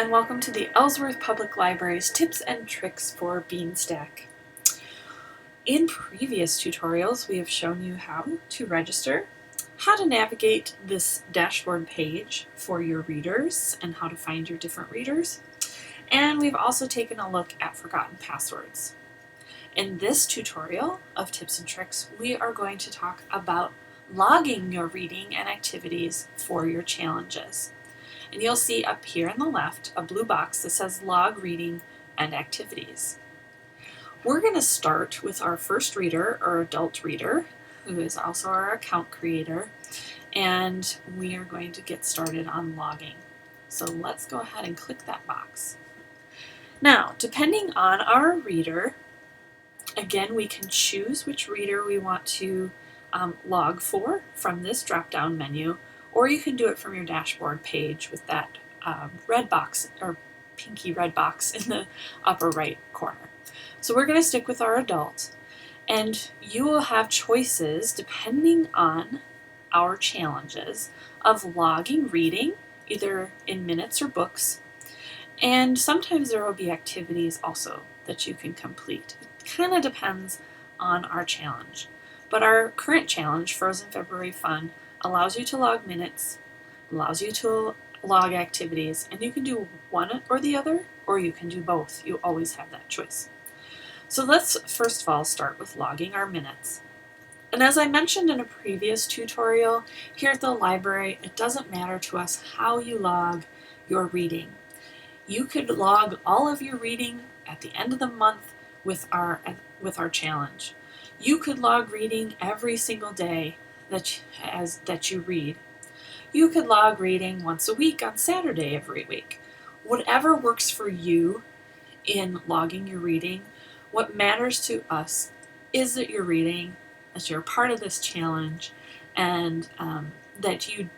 And welcome to the Ellsworth Public Library's Tips and Tricks for Beanstack. In previous tutorials, we have shown you how to register, how to navigate this dashboard page for your readers, and how to find your different readers. And we've also taken a look at forgotten passwords. In this tutorial of tips and tricks, we are going to talk about logging your reading and activities for your challenges. And you'll see up here on the left a blue box that says log reading and activities. We're going to start with our first reader or adult reader, who is also our account creator, and we are going to get started on logging. So let's go ahead and click that box. Now, depending on our reader, again, we can choose which reader we want to log for from this drop-down menu, or you can do it from your dashboard page with that red box or pinky red box in the upper right corner. So we're going to stick with our adult, and you will have choices depending on our challenges of logging reading, either in minutes or books, and sometimes there will be activities also that you can complete. It kind of depends on our challenge. But our current challenge, Frozen February Fun, allows you to log minutes, allows you to log activities, and you can do one or the other, or you can do both. You always have that choice. So let's first of all start with logging our minutes. And as I mentioned in a previous tutorial, here at the library, it doesn't matter to us how you log your reading. You could log all of your reading at the end of the month with our challenge. You could log reading every single day that you read. You could log reading once a week on Saturday every week. Whatever works for you in logging your reading, what matters to us is that you're reading, that you're part of this challenge, and that you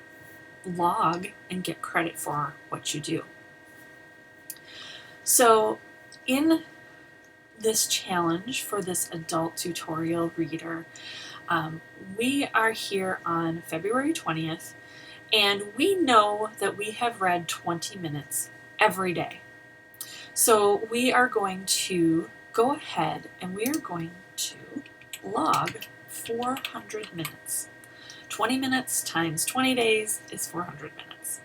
log and get credit for what you do. So in this challenge for this adult tutorial reader, we are here on February 20th, and we know that we have read 20 minutes every day. So we are going to go ahead and we are going to log 400 minutes. 20 minutes times 20 days is 400 minutes.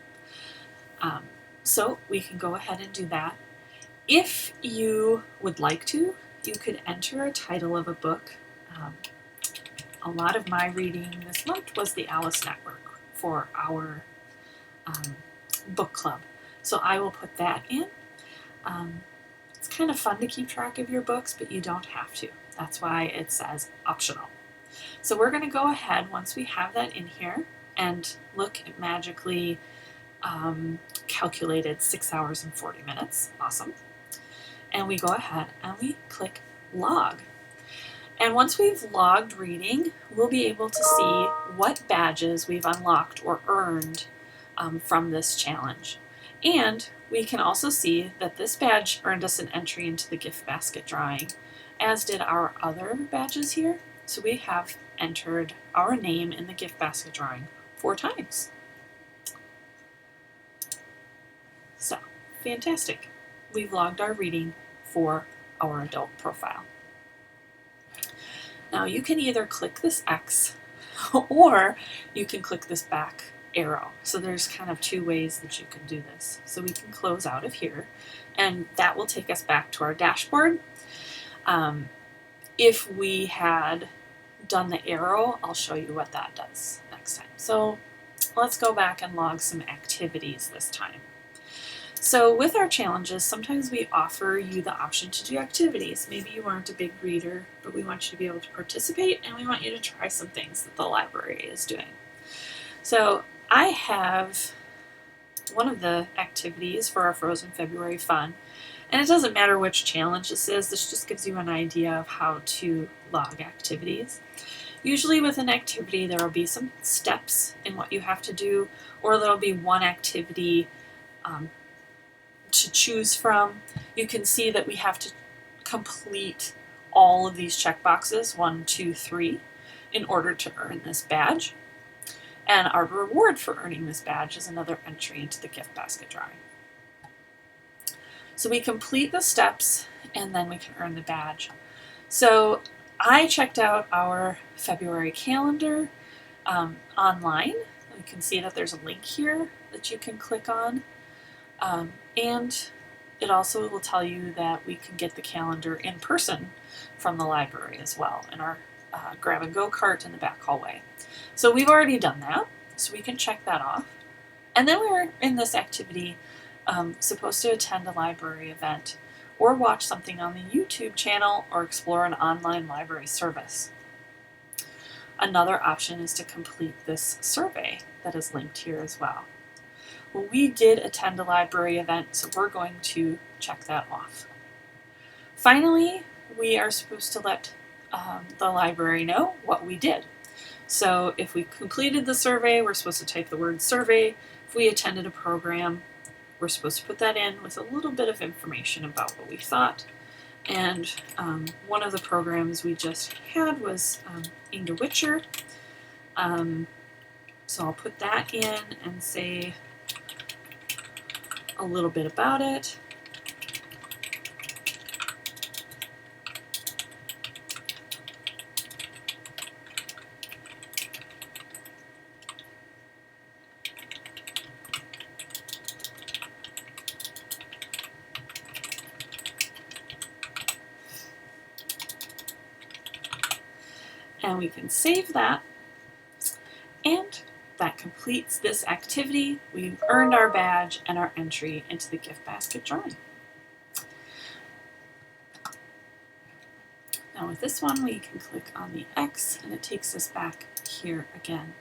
So we can go ahead and do that. If you would like to, you could enter a title of a book. A lot of my reading this month was the Alice Network for our book club. So I will put that in. It's kind of fun to keep track of your books, but you don't have to. That's why it says optional. So we're going to go ahead once we have that in here and look, it magically calculated 6 hours and 40 minutes. Awesome. And we go ahead and we click log. And once we've logged reading, we'll be able to see what badges we've unlocked or earned from this challenge. And we can also see that this badge earned us an entry into the gift basket drawing, as did our other badges here. So we have entered our name in the gift basket drawing 4 times. So, fantastic. We've logged our reading for our adult profile. Now you can either click this X or you can click this back arrow. So there's kind of 2 ways that you can do this. So we can close out of here and that will take us back to our dashboard. If we had done the arrow, I'll show you what that does next time. So let's go back and log some activities this time. So with our challenges, sometimes we offer you the option to do activities. Maybe you aren't a big reader, but we want you to be able to participate and we want you to try some things that the library is doing. So I have one of the activities for our Frozen February Fun, and it doesn't matter which challenge this just gives you an idea of how to log activities. Usually with an activity there will be some steps in what you have to do, or there will be one activity to choose from. You can see that we have to complete all of these checkboxes, 1, 2, 3, in order to earn this badge. And our reward for earning this badge is another entry into the gift basket drawing. So we complete the steps and then we can earn the badge. So I checked out our February calendar online. You can see that there's a link here that you can click on. And it also will tell you that we can get the calendar in person from the library as well in our grab and go cart in the back hallway. So we've already done that, so we can check that off. And then we're in this activity supposed to attend a library event or watch something on the YouTube channel or explore an online library service. Another option is to complete this survey that is linked here as well. Well, we did attend a library event, so we're going to check that off. Finally, we are supposed to let the library know what we did. So if we completed the survey, we're supposed to type the word survey. If we attended a program, we're supposed to put that in with a little bit of information about what we thought. And one of the programs we just had was Inga Witcher. So I'll put that in and say a little bit about it. And we can save that, and that completes this activity. We've earned our badge and our entry into the gift basket drawing. Now with this one, we can click on the X and it takes us back here again.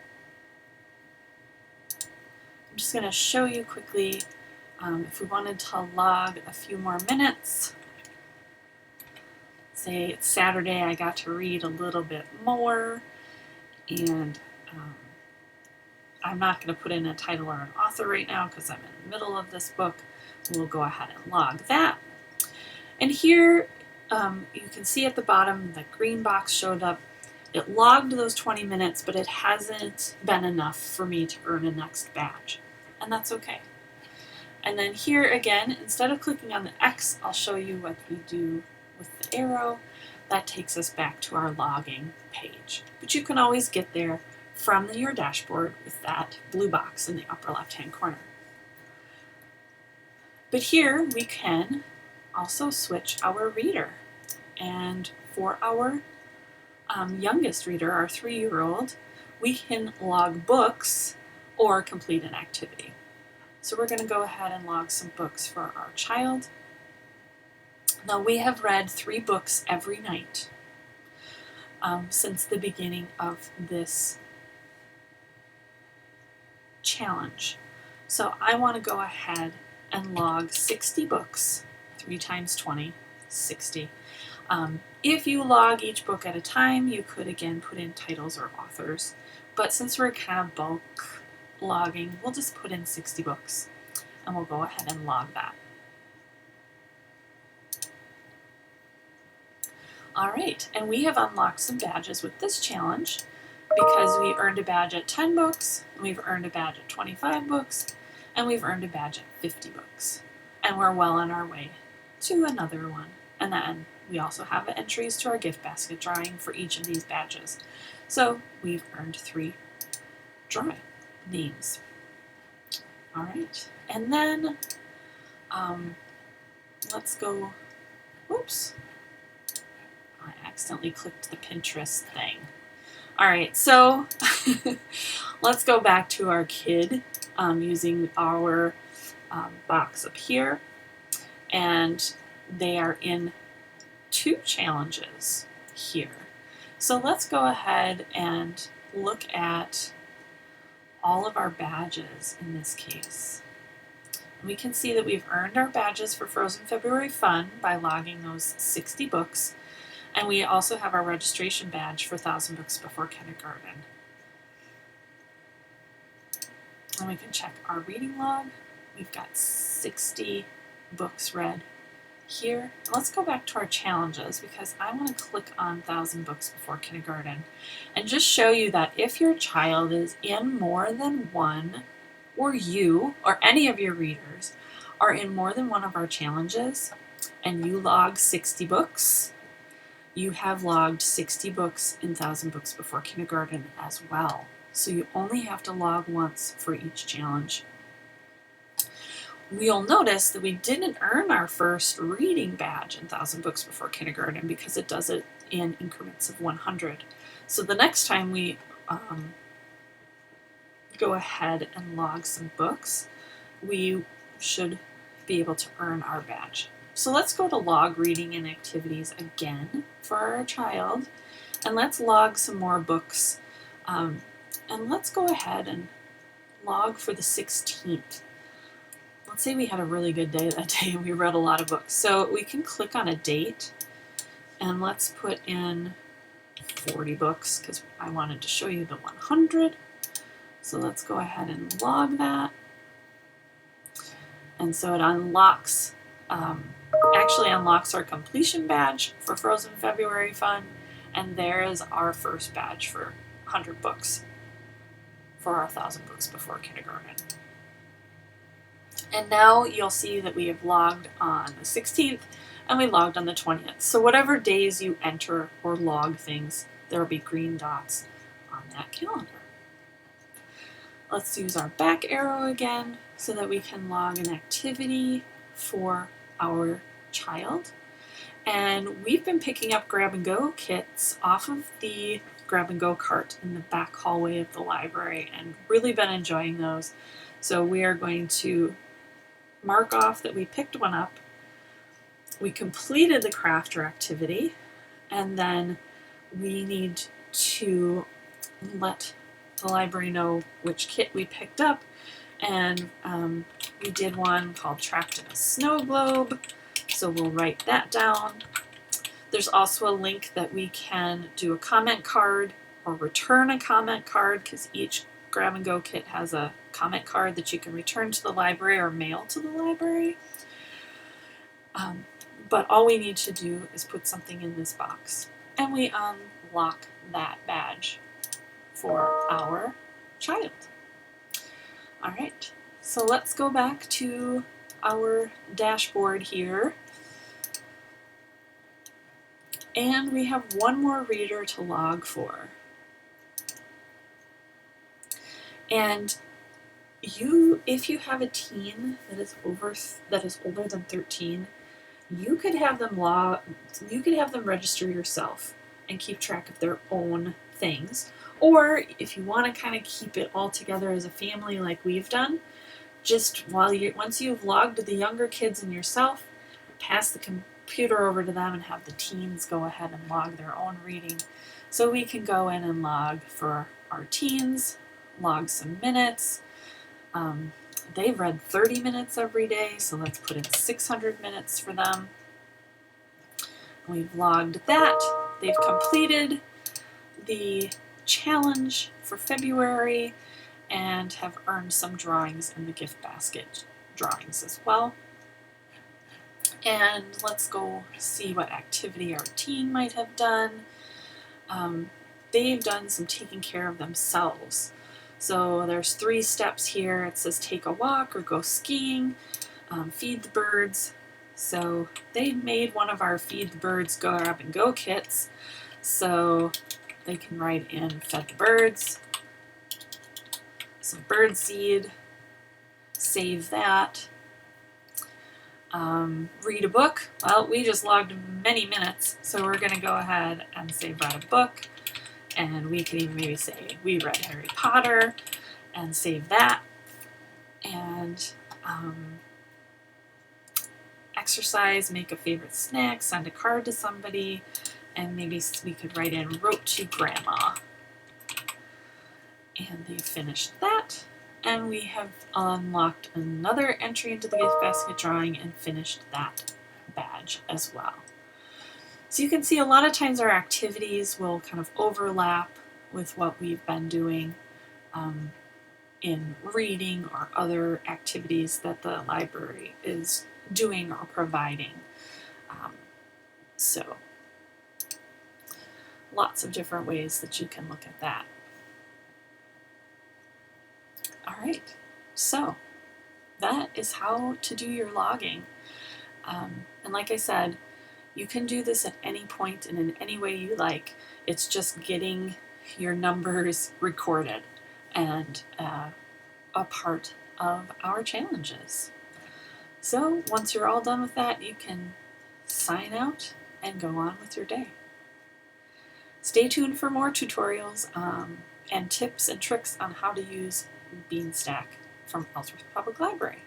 I'm just going to show you quickly if we wanted to log a few more minutes. Say it's Saturday, I got to read a little bit more, and I'm not going to put in a title or an author right now because I'm in the middle of this book. We'll go ahead and log that. And here you can see at the bottom the green box showed up. It logged those 20 minutes, but it hasn't been enough for me to earn a next badge, and that's okay. And then here again, instead of clicking on the X, I'll show you what we do with the arrow. That takes us back to our logging page. But you can always get there from your dashboard with that blue box in the upper left-hand corner. But here we can also switch our reader. And for our youngest reader, our 3-year-old, we can log books or complete an activity. So we're going to go ahead and log some books for our child. Now we have read 3 books every night since the beginning of this challenge. So I want to go ahead and log 60 books, 3 times 20, 60. If you log each book at a time, you could again put in titles or authors, but since we're kind of bulk logging, we'll just put in 60 books and we'll go ahead and log that. Alright, and we have unlocked some badges with this challenge because we earned a badge at 10 books, we've earned a badge at 25 books, and we've earned a badge at 50 books. And we're well on our way to another one. And then we also have entries to our gift basket drawing for each of these badges. So we've earned 3 drawing names. Alright, and then let's go, whoops. I accidentally clicked the Pinterest thing. Alright, so let's go back to our kid using our box up here. And they are in 2 challenges here. So let's go ahead and look at all of our badges in this case. We can see that we've earned our badges for Frozen February Fun by logging those 60 books. And we also have our registration badge for 1,000 Books Before Kindergarten. And we can check our reading log. We've got 60 books read here. Let's go back to our challenges because I want to click on 1,000 Books Before Kindergarten and just show you that if your child is in more than one, or you or any of your readers are in more than one of our challenges and you log 60 books, you have logged 60 books in 1,000 Books Before Kindergarten as well. So you only have to log once for each challenge. You'll notice that we didn't earn our first reading badge in 1,000 Books Before Kindergarten because it does it in increments of 100. So the next time we go ahead and log some books, we should be able to earn our badge. So let's go to log reading and activities again for our child, and let's log some more books. And let's go ahead and log for the 16th. Let's say we had a really good day that day and we read a lot of books. So we can click on a date and let's put in 40 books because I wanted to show you the 100. So let's go ahead and log that. And so it unlocks, actually unlocks our completion badge for Frozen February Fun. And there is our first badge for 100 books for our 1,000 Books Before Kindergarten. And now you'll see that we have logged on the 16th and we logged on the 20th. So whatever days you enter or log things, there will be green dots on that calendar. Let's use our back arrow again so that we can log an activity for our child. And we've been picking up grab and go kits off of the grab and go cart in the back hallway of the library and really been enjoying those. So we are going to mark off that we picked one up, we completed the crafter activity, and then we need to let the library know which kit we picked up. And we did one called Trapped in a Snow Globe, so we'll write that down. There's also a link that we can do a comment card or return a comment card because each grab and go kit has a comment card that you can return to the library or mail to the library. But all we need to do is put something in this box and we unlock that badge for our child. All right, so let's go back to our dashboard here. And we have one more reader to log for. And if you have a teen that is older than 13, you could have them register yourself and keep track of their own things. Or if you want to kind of keep it all together as a family like we've done, just once you've logged the younger kids and yourself, pass the computer over to them and have the teens go ahead and log their own reading. So we can go in and log for our teens, log some minutes. They've read 30 minutes every day, so let's put in 600 minutes for them. We've logged that. They've completed the challenge for February and have earned some drawings in the gift basket drawings as well. And let's go see what activity our teen might have done. They've done some taking care of themselves. So there's 3 steps here. It says take a walk or go skiing, feed the birds. So they made one of our feed the birds go grab and go kits. So they can write in fed the birds, some bird seed, save that. Read a book. Well, we just logged many minutes, so we're going to go ahead and say read a book. And we can even maybe say we read Harry Potter and save that. And exercise, make a favorite snack, send a card to somebody, and maybe we could write in wrote to grandma. And they finished that. And we have unlocked another entry into the gift basket drawing and finished that badge as well. So you can see a lot of times our activities will kind of overlap with what we've been doing in reading or other activities that the library is doing or providing. So lots of different ways that you can look at that. All right, so that is how to do your logging. And like I said, you can do this at any point and in any way you like. It's just getting your numbers recorded and a part of our challenges. So once you're all done with that, you can sign out and go on with your day. Stay tuned for more tutorials and tips and tricks on how to use Beanstack from Ellsworth Public Library.